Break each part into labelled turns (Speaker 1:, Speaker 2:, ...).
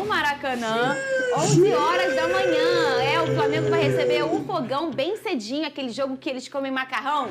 Speaker 1: no Maracanã, 11 horas da manhã. O Flamengo vai receber o Fogão bem cedinho, aquele jogo que eles comem macarrão.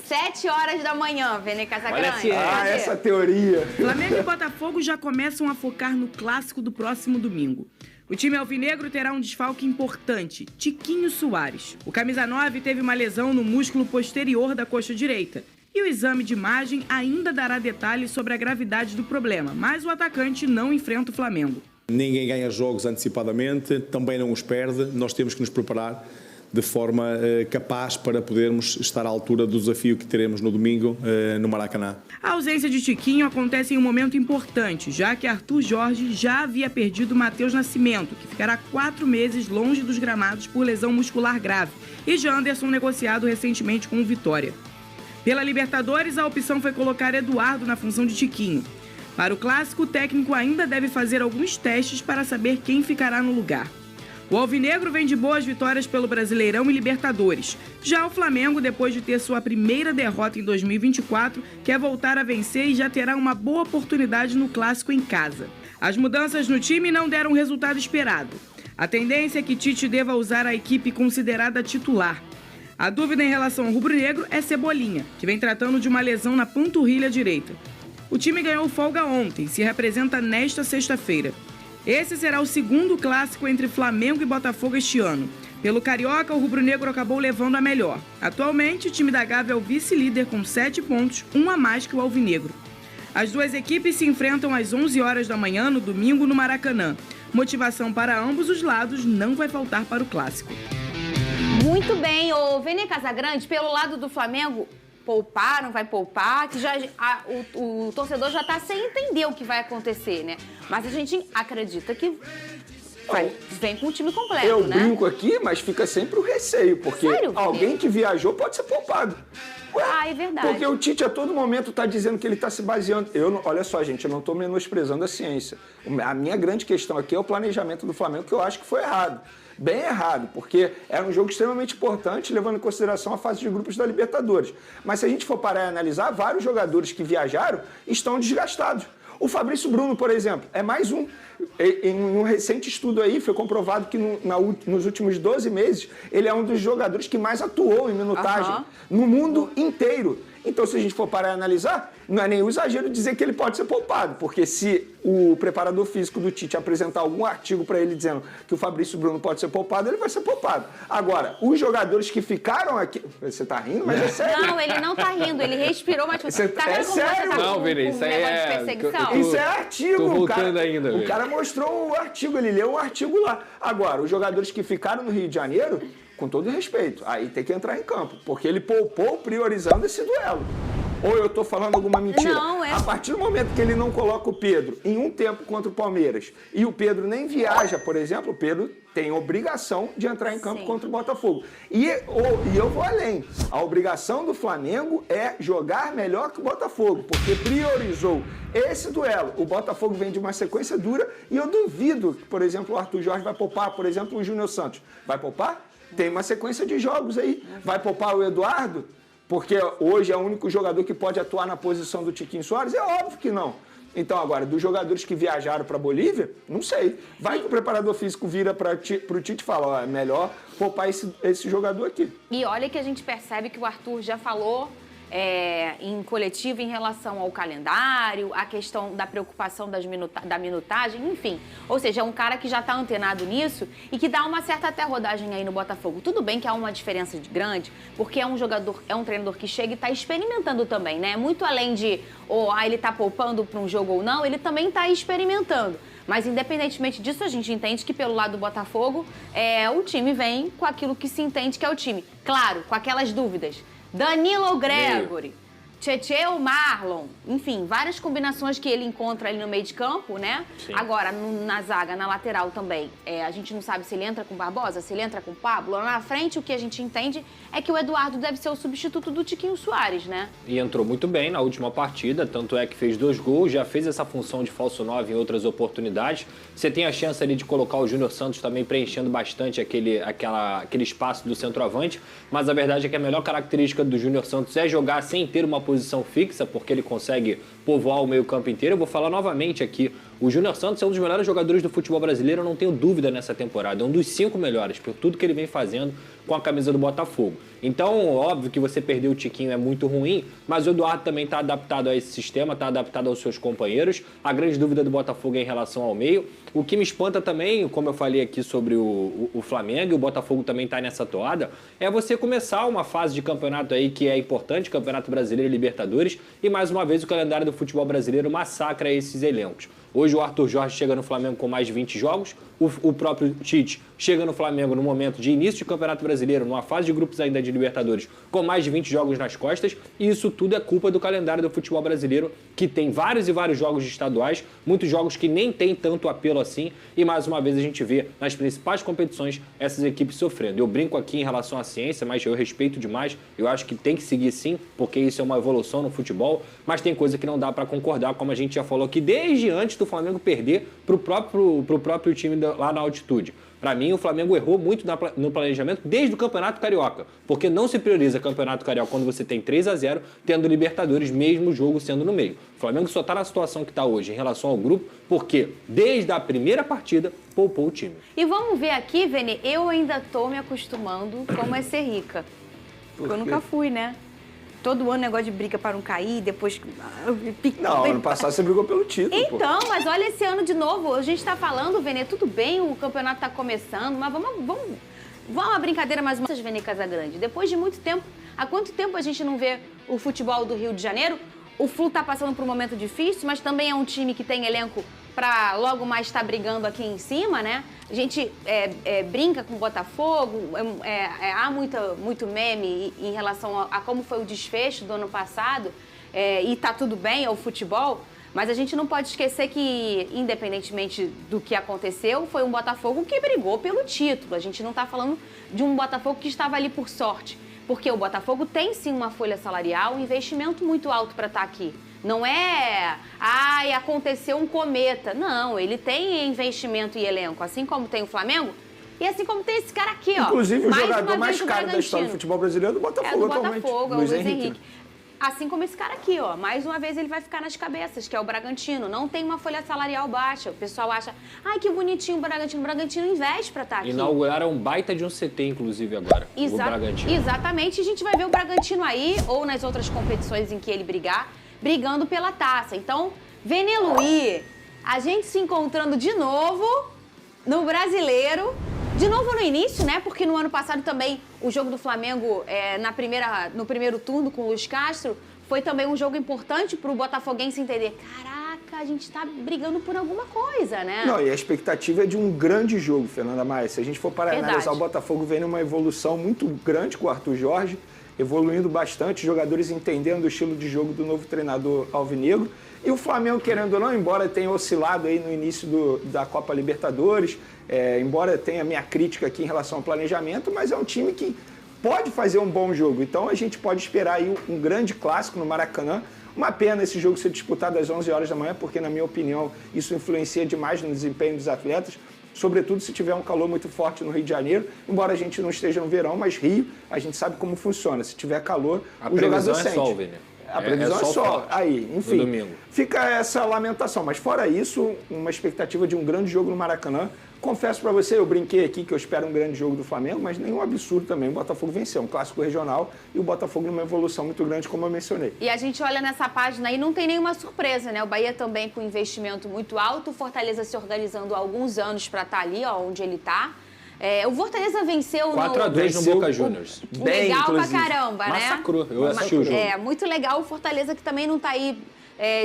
Speaker 1: 7 horas da manhã, Vene Casagrande.
Speaker 2: Essa teoria.
Speaker 3: Flamengo e Botafogo já começam a focar no clássico do próximo domingo. O time alvinegro terá um desfalque importante, Tiquinho Soares. O camisa 9 teve uma lesão no músculo posterior da coxa direita. E o exame de imagem ainda dará detalhes sobre a gravidade do problema, mas o atacante não enfrenta o Flamengo.
Speaker 4: Ninguém ganha jogos antecipadamente, também não os perde. Nós temos que nos preparar de forma capaz para podermos estar à altura do desafio que teremos no domingo no Maracanã.
Speaker 3: A ausência de Tiquinho acontece em um momento importante, já que Arthur Jorge já havia perdido Matheus Nascimento, que ficará 4 meses longe dos gramados por lesão muscular grave, e Janderson negociado recentemente com o Vitória. Pela Libertadores, a opção foi colocar Eduardo na função de Tiquinho. Para o clássico, o técnico ainda deve fazer alguns testes para saber quem ficará no lugar. O alvinegro vem de boas vitórias pelo Brasileirão e Libertadores. Já o Flamengo, depois de ter sua primeira derrota em 2024, quer voltar a vencer e já terá uma boa oportunidade no clássico em casa. As mudanças no time não deram o resultado esperado. A tendência é que Tite deva usar a equipe considerada titular. A dúvida em relação ao rubro-negro é Cebolinha, que vem tratando de uma lesão na panturrilha direita. O time ganhou folga ontem, se representa nesta sexta-feira. Esse será o segundo clássico entre Flamengo e Botafogo este ano. Pelo Carioca, o rubro-negro acabou levando a melhor. Atualmente, o time da Gávea é o vice-líder com 7 pontos, um a mais que o alvinegro. As duas equipes se enfrentam às 11 horas da manhã no domingo no Maracanã. Motivação para ambos os lados não vai faltar para o clássico.
Speaker 1: Muito bem, o Vene Casagrande, pelo lado do Flamengo, poupar, não vai poupar, que o torcedor já está sem entender o que vai acontecer, né? Mas a gente acredita que vem com o time completo, né?
Speaker 2: Eu brinco aqui, mas fica sempre o receio, porque
Speaker 1: Sério,
Speaker 2: alguém que viajou pode ser poupado.
Speaker 1: É verdade.
Speaker 2: Porque o Tite a todo momento está dizendo que ele está se baseando... Olha só, gente, eu não estou menosprezando a ciência. A minha grande questão aqui é o planejamento do Flamengo, que eu acho que foi errado. Bem errado, porque era um jogo extremamente importante, levando em consideração a fase de grupos da Libertadores. Mas se a gente for parar e analisar, vários jogadores que viajaram estão desgastados. O Fabrício Bruno, por exemplo, é mais um. Em um recente estudo aí, foi comprovado que nos últimos 12 meses, ele é um dos jogadores que mais atuou em minutagem no mundo inteiro. Então, se a gente for parar e analisar, não é nenhum exagero dizer que ele pode ser poupado, porque se o preparador físico do Tite apresentar algum artigo para ele dizendo que o Fabrício Bruno pode ser poupado, ele vai ser poupado. Agora, os jogadores que ficaram aqui... Você tá rindo, mas é sério.
Speaker 1: Não, ele não tá rindo, ele respirou, mas...
Speaker 2: Tá vendo como
Speaker 1: você tá
Speaker 2: não,
Speaker 1: Vini,
Speaker 5: isso aí é...
Speaker 2: Isso é artigo,
Speaker 5: tô voltando ainda,
Speaker 2: o cara mostrou o artigo, ele leu o artigo lá. Agora, os jogadores que ficaram no Rio de Janeiro... Com todo respeito, aí tem que entrar em campo, porque ele poupou priorizando esse duelo. Ou eu tô falando alguma mentira?
Speaker 1: Não,
Speaker 2: A partir do momento que ele não coloca o Pedro em um tempo contra o Palmeiras e o Pedro nem viaja, por exemplo, o Pedro tem obrigação de entrar em campo contra o Botafogo. E eu vou além. A obrigação do Flamengo é jogar melhor que o Botafogo, porque priorizou esse duelo. O Botafogo vem de uma sequência dura e eu duvido que, por exemplo, o Arthur Jorge vai poupar, por exemplo, o Júnior Santos. Vai poupar? Tem uma sequência de jogos aí. Vai poupar o Eduardo? Porque hoje é o único jogador que pode atuar na posição do Tiquinho Soares? É óbvio que não. Então, agora, dos jogadores que viajaram para a Bolívia, não sei. Vai que o preparador físico vira para o Tite e fala, ó, é melhor poupar esse jogador aqui.
Speaker 1: E olha que a gente percebe que o Arthur já falou em coletivo em relação ao calendário, a questão da preocupação da minutagem, enfim. Ou seja, é um cara que já está antenado nisso e que dá uma certa até rodagem aí no Botafogo. Tudo bem que há uma diferença grande, porque é um treinador que chega e está experimentando também, né? Muito além de, ele está poupando para um jogo ou não, ele também está experimentando. Mas, independentemente disso, a gente entende que, pelo lado do Botafogo, o time vem com aquilo que se entende que é o time. Claro, com aquelas dúvidas. Danilo ou Gregory, Tietê ou Marlon, enfim, várias combinações que ele encontra ali no meio de campo, né? Sim. Agora, na zaga, na lateral também, a gente não sabe se ele entra com Barbosa, se ele entra com Pablo. Lá na frente, o que a gente entende é que o Eduardo deve ser o substituto do Tiquinho Soares, né?
Speaker 5: E entrou muito bem na última partida, tanto é que fez 2 gols, já fez essa função de falso 9 em outras oportunidades. Você tem a chance ali de colocar o Júnior Santos também preenchendo bastante aquele espaço do centroavante, mas a verdade é que a melhor característica do Júnior Santos é jogar sem ter uma posição fixa, porque ele consegue povoar o meio-campo inteiro. Eu vou falar novamente aqui O Júnior Santos é um dos melhores jogadores do futebol brasileiro, eu não tenho dúvida nessa temporada. É um dos 5 melhores, por tudo que ele vem fazendo com a camisa do Botafogo. Então, óbvio que você perder o Tiquinho é muito ruim, mas o Eduardo também está adaptado a esse sistema, está adaptado aos seus companheiros. A grande dúvida do Botafogo é em relação ao meio. O que me espanta também, como eu falei aqui sobre o Flamengo, e o Botafogo também está nessa toada, é você começar uma fase de campeonato aí que é importante, Campeonato Brasileiro e Libertadores, e mais uma vez o calendário do futebol brasileiro massacra esses elencos. Hoje o Arthur Jorge chega no Flamengo com mais de 20 jogos, o próprio Tite chega no Flamengo no momento de início de Campeonato Brasileiro, numa fase de grupos ainda de Libertadores, com mais de 20 jogos nas costas, e isso tudo é culpa do calendário do futebol brasileiro, que tem vários e vários jogos de estaduais, muitos jogos que nem tem tanto apelo assim, e mais uma vez a gente vê nas principais competições essas equipes sofrendo. Eu brinco aqui em relação à ciência, mas eu respeito demais, eu acho que tem que seguir sim, porque isso é uma evolução no futebol, mas tem coisa que não dá para concordar, como a gente já falou aqui, desde antes do Flamengo perder pro próprio time lá na altitude. Para mim, o Flamengo errou muito no planejamento desde o Campeonato Carioca, porque não se prioriza o Campeonato Carioca quando você tem 3-0, tendo Libertadores, mesmo o jogo sendo no meio. O Flamengo só está na situação que está hoje em relação ao grupo, porque desde a primeira partida, poupou o time.
Speaker 1: E vamos ver aqui, Vene, eu ainda estou me acostumando como é ser rica. Porque eu nunca fui, né? Todo ano negócio de briga para não cair, depois...
Speaker 2: Não, ano passado você brigou pelo título,
Speaker 1: Então, mas olha esse ano de novo. A gente está falando, Vene, tudo bem, o campeonato está começando, mas vamos uma brincadeira mais uma vez, Vene Casagrande. Depois de muito tempo, há quanto tempo a gente não vê o futebol do Rio de Janeiro? O Flu está passando por um momento difícil, mas também é um time que tem elenco para logo mais estar brigando aqui em cima, né? A gente brinca com o Botafogo, há muito meme em relação a como foi o desfecho do ano passado, e tá tudo bem, é o futebol, mas a gente não pode esquecer que, independentemente do que aconteceu, foi um Botafogo que brigou pelo título. A gente não tá falando de um Botafogo que estava ali por sorte, porque o Botafogo tem sim uma folha salarial, um investimento muito alto para estar aqui. Não é, aconteceu um cometa. Não, ele tem investimento e elenco, assim como tem o Flamengo e assim como tem esse cara aqui, ó.
Speaker 2: Inclusive, o jogador mais caro da história do futebol brasileiro é do Botafogo, atualmente.
Speaker 1: É o Luiz Henrique. Assim como esse cara aqui, ó. Mais uma vez ele vai ficar nas cabeças, que é o Bragantino. Não tem uma folha salarial baixa. O pessoal acha, que bonitinho o Bragantino. O Bragantino investe pra estar aqui.
Speaker 5: Inauguraram um baita de um CT, inclusive, agora. O Bragantino.
Speaker 1: Exatamente. A gente vai ver o Bragantino aí, ou nas outras competições em que ele brigar, brigando pela taça. Então, Vene Luí, a gente se encontrando de novo no Brasileiro. De novo no início, né? Porque no ano passado também o jogo do Flamengo no primeiro turno com o Luiz Castro foi também um jogo importante para o botafoguense entender. Caraca, a gente está brigando por alguma coisa, né?
Speaker 2: Não, e a expectativa é de um grande jogo, Fernanda Maia. Se a gente for para analisar, o Botafogo vem numa evolução muito grande com o Arthur Jorge, evoluindo bastante, jogadores entendendo o estilo de jogo do novo treinador alvinegro. E o Flamengo, querendo ou não, embora tenha oscilado aí no início da Copa Libertadores, embora tenha minha crítica aqui em relação ao planejamento, mas é um time que pode fazer um bom jogo. Então a gente pode esperar aí um grande clássico no Maracanã. Uma pena esse jogo ser disputado às 11 horas da manhã, porque, na minha opinião, isso influencia demais no desempenho dos atletas, sobretudo se tiver um calor muito forte no Rio de Janeiro, embora a gente não esteja no verão, mas Rio, a gente sabe como funciona. Se tiver calor, o jogador sente.
Speaker 5: Sol, Vene.
Speaker 2: A previsão é sol. Aí, enfim, fica essa lamentação. Mas fora isso, uma expectativa de um grande jogo no Maracanã. Confesso para você, eu brinquei aqui que eu espero um grande jogo do Flamengo, mas nenhum absurdo também. O Botafogo venceu, um clássico regional, e o Botafogo numa evolução muito grande, como eu mencionei.
Speaker 1: E a gente olha nessa página aí, não tem nenhuma surpresa, né? O Bahia também com investimento muito alto, o Fortaleza se organizando há alguns anos para estar ali, ó, onde ele está. O Fortaleza venceu
Speaker 5: 4-2 no Boca Juniors.
Speaker 1: Bem, legal inclusive. Pra caramba, né?
Speaker 5: Massacrou, eu assisti o jogo.
Speaker 1: Muito legal. O Fortaleza que também não tá aí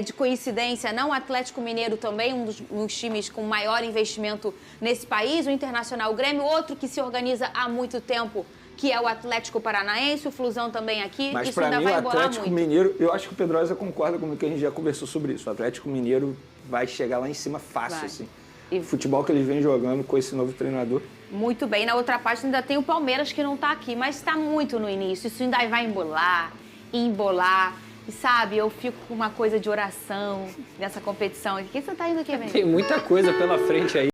Speaker 1: de coincidência, não. O Atlético Mineiro também, um dos times com maior investimento nesse país. O Internacional, o Grêmio, outro que se organiza há muito tempo, que é o Atlético Paranaense, o Flusão também aqui.
Speaker 2: Mas
Speaker 1: isso ainda
Speaker 2: mim,
Speaker 1: vai
Speaker 2: o
Speaker 1: embolar
Speaker 2: Atlético
Speaker 1: muito.
Speaker 2: Mineiro, eu acho que o Pedrosa concorda comigo, que a gente já conversou sobre isso. O Atlético Mineiro vai chegar lá em cima fácil, assim. E o futebol que eles vêm jogando com esse novo treinador.
Speaker 1: Muito bem. Na outra parte ainda tem o Palmeiras, que não está aqui, mas está muito no início. Isso ainda vai embolar. E sabe, eu fico com uma coisa de oração nessa competição. O que você está indo aqui, velho?
Speaker 5: Tem muita coisa pela frente aí.